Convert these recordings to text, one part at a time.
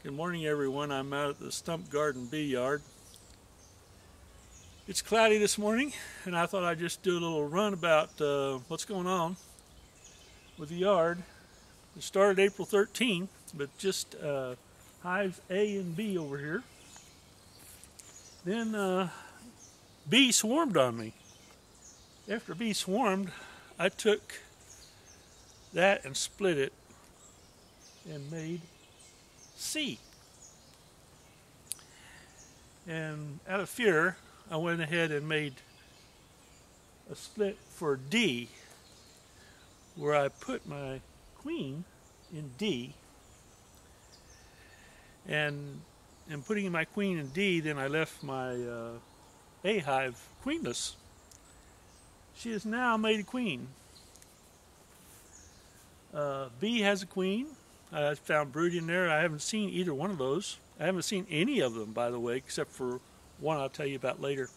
Good morning, everyone. I'm out at the Stump Garden Bee Yard. It's cloudy this morning, and I thought I'd just do a little run about what's going on with the yard. It started April 13th, but just hives A and B over here. Then bee swarmed on me. After bee swarmed, I took that and split it and made C. And out of fear, I went ahead and made a split for D, where I put my queen in D. And in putting my queen in D, then I left my A hive queenless. She has now made a queen. B has a queen. I found brood in there. I haven't seen either one of those. I haven't seen any of them, by the way, except for one I'll tell you about later.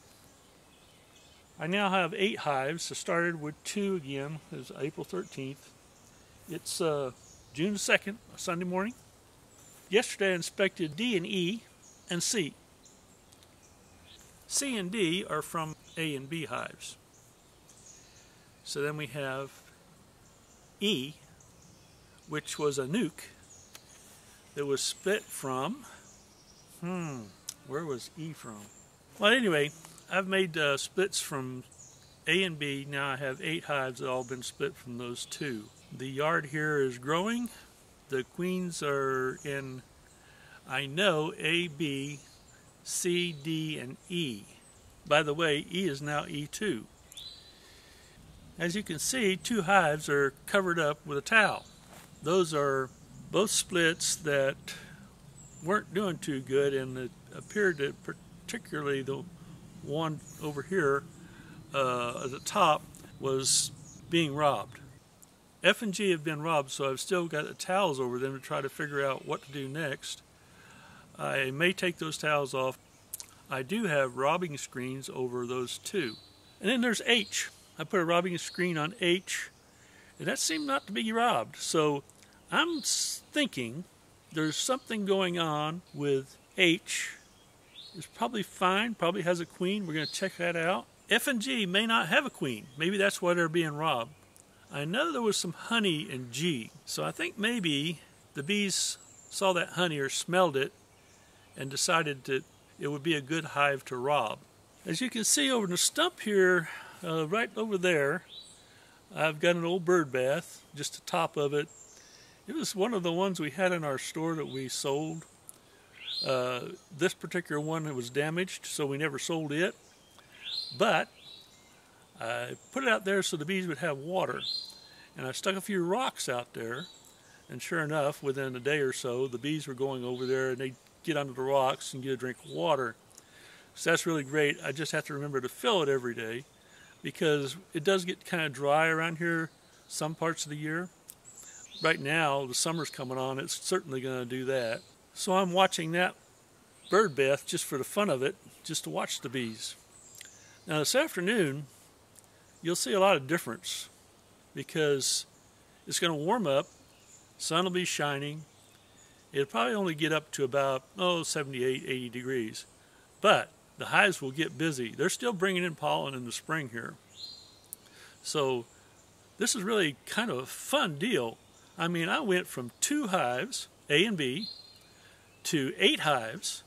I now have 8 hives. I started with 2 again. It was April 13th. It's June 2nd, Sunday morning. Yesterday I inspected D and E and C. C and D are from A and B hives. So then we have E, which was a nuke that was split from, where was E from? Well, anyway, I've made splits from A and B. Now I have 8 hives that all been split from those 2. The yard here is growing. The queens are in, I know, A, B, C, D, and E. By the way, E is now E2. As you can see, 2 hives are covered up with a towel. Those are both splits that weren't doing too good, and it appeared that particularly the one over here at the top was being robbed. F and G have been robbed, so I've still got the towels over them to try to figure out what to do next. I may take those towels off. I do have robbing screens over those 2. And then there's H. I put a robbing screen on H, and that seemed not to be robbed. So I'm thinking there's something going on with H. It's probably fine, probably has a queen. We're going to check that out. F and G may not have a queen. Maybe that's why they're being robbed. I know there was some honey in G, so I think maybe the bees saw that honey or smelled it and decided that it would be a good hive to rob. As you can see over in the stump here, right over there, I've got an old bird bath, just the top of it. It was one of the ones we had in our store that we sold. This particular one was damaged, so we never sold it. But I put it out there so the bees would have water. And I stuck a few rocks out there, and sure enough, within a day or so, the bees were going over there and they'd get under the rocks and get a drink of water. So that's really great. I just have to remember to fill it every day, because it does get kind of dry around here some parts of the year. Right now, the summer's coming on, it's certainly going to do that. So I'm watching that bird bath just for the fun of it, just to watch the bees. Now this afternoon, you'll see a lot of difference, because it's going to warm up, sun will be shining. It'll probably only get up to about 78, 80 degrees. But the hives will get busy. They're still bringing in pollen in the spring here. So this is really kind of a fun deal. I mean, I went from 2 hives, A and B, to 8 hives.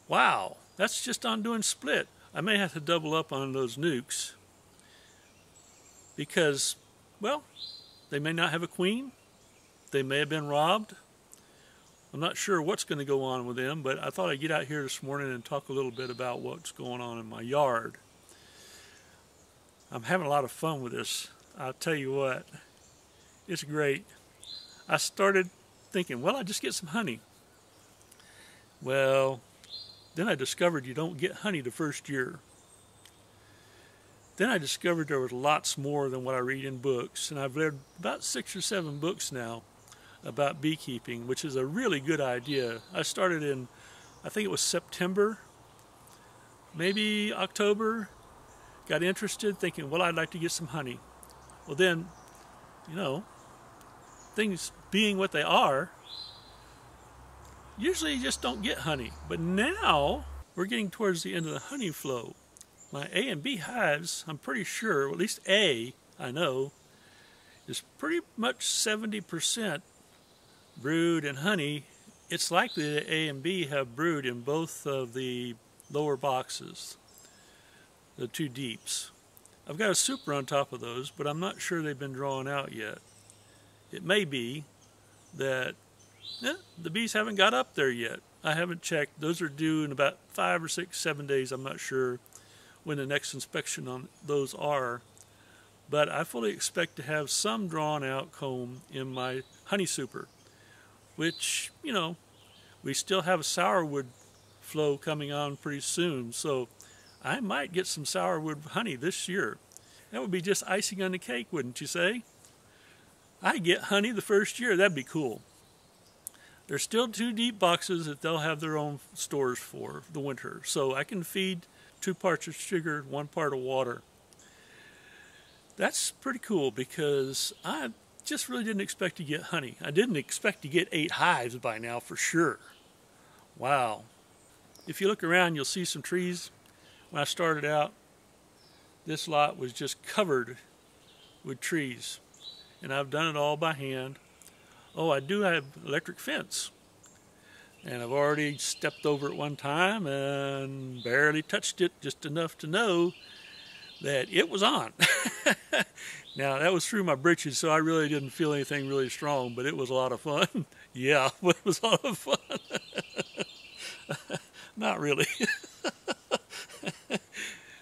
Wow, that's just on doing split. I may have to double up on those nukes because, well, they may not have a queen. They may have been robbed. I'm not sure what's going to go on with them, but I thought I'd get out here this morning and talk a little bit about what's going on in my yard. I'm having a lot of fun with this. I'll tell you what, it's great. I started thinking, well, I'll just get some honey. Well, then I discovered you don't get honey the first year. Then I discovered there was lots more than what I read in books, and I've read about 6 or 7 books now about beekeeping, which is a really good idea. I started in, I think it was September, maybe October. Got interested, thinking, well, I'd like to get some honey. Well then, you know, things being what they are, usually you just don't get honey. But now we're getting towards the end of the honey flow. My A and B hives, I'm pretty sure, at least A, I know, is pretty much 70% brood and honey. It's likely that A and B have brood in both of the lower boxes, the two deeps. I've got a super on top of those, but I'm not sure they've been drawn out yet. It may be that the bees haven't got up there yet. I haven't checked. Those are due in about 5 or 6, 7 days. I'm not sure when the next inspection on those are. But I fully expect to have some drawn out comb in my honey super, which, you know, we still have a sourwood flow coming on pretty soon. So I might get some sourwood honey this year. That would be just icing on the cake, wouldn't you say? I get honey the first year. That'd be cool. There's still 2 deep boxes that they'll have their own stores for the winter. So I can feed 2 parts of sugar, 1 part of water. That's pretty cool because I just really didn't expect to get honey. I didn't expect to get 8 hives by now for sure. Wow. If you look around, you'll see some trees. When I started out, this lot was just covered with trees. And I've done it all by hand. Oh, I do have electric fence. And I've already stepped over it one time and barely touched it, just enough to know that it was on. Now, that was through my britches, so I really didn't feel anything really strong, but it was a lot of fun. Yeah, it was a lot of fun. Not really.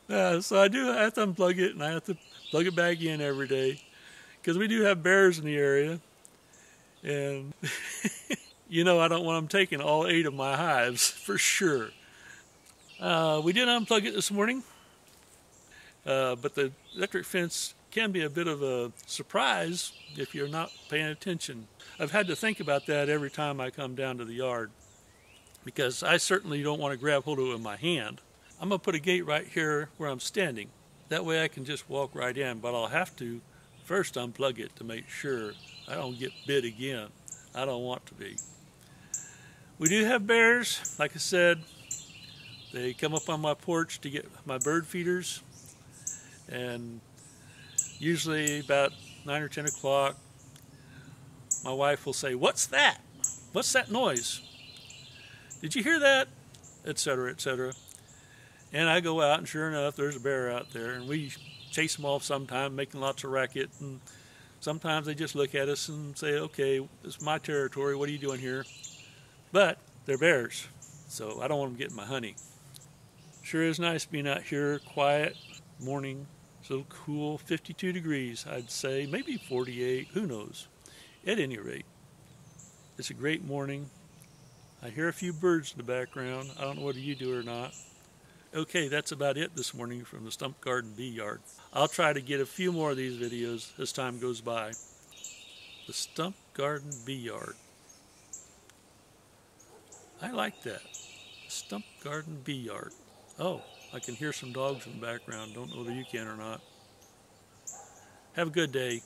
So I have to unplug it, and I have to plug it back in every day, because we do have bears in the area, and you know I don't want them taking all 8 of my hives, for sure. We did unplug it this morning, but the electric fence can be a bit of a surprise if you're not paying attention. I've had to think about that every time I come down to the yard, because I certainly don't want to grab hold of it with my hand. I'm going to put a gate right here where I'm standing. That way I can just walk right in, but I'll have to first unplug it to make sure I don't get bit again. I don't want to be. We do have bears, like I said. They come up on my porch to get my bird feeders, and usually about 9 or 10 o'clock, my wife will say, "What's that? What's that noise? Did you hear that?" Etc., etc. And I go out, and sure enough, there's a bear out there, and we chase them off sometimes, making lots of racket, and sometimes they just look at us and say, "Okay, this is my territory, what are you doing here?" But they're bears, so I don't want them getting my honey. Sure is nice being out here, quiet, morning, so cool, 52 degrees, I'd say, maybe 48, who knows. At any rate, it's a great morning. I hear a few birds in the background. I don't know whether you do or not. Okay, that's about it this morning from the Stump Garden Bee Yard. I'll try to get a few more of these videos as time goes by. The Stump Garden Bee Yard. I like that. Stump Garden Bee Yard. Oh, I can hear some dogs in the background. Don't know whether you can or not. Have a good day.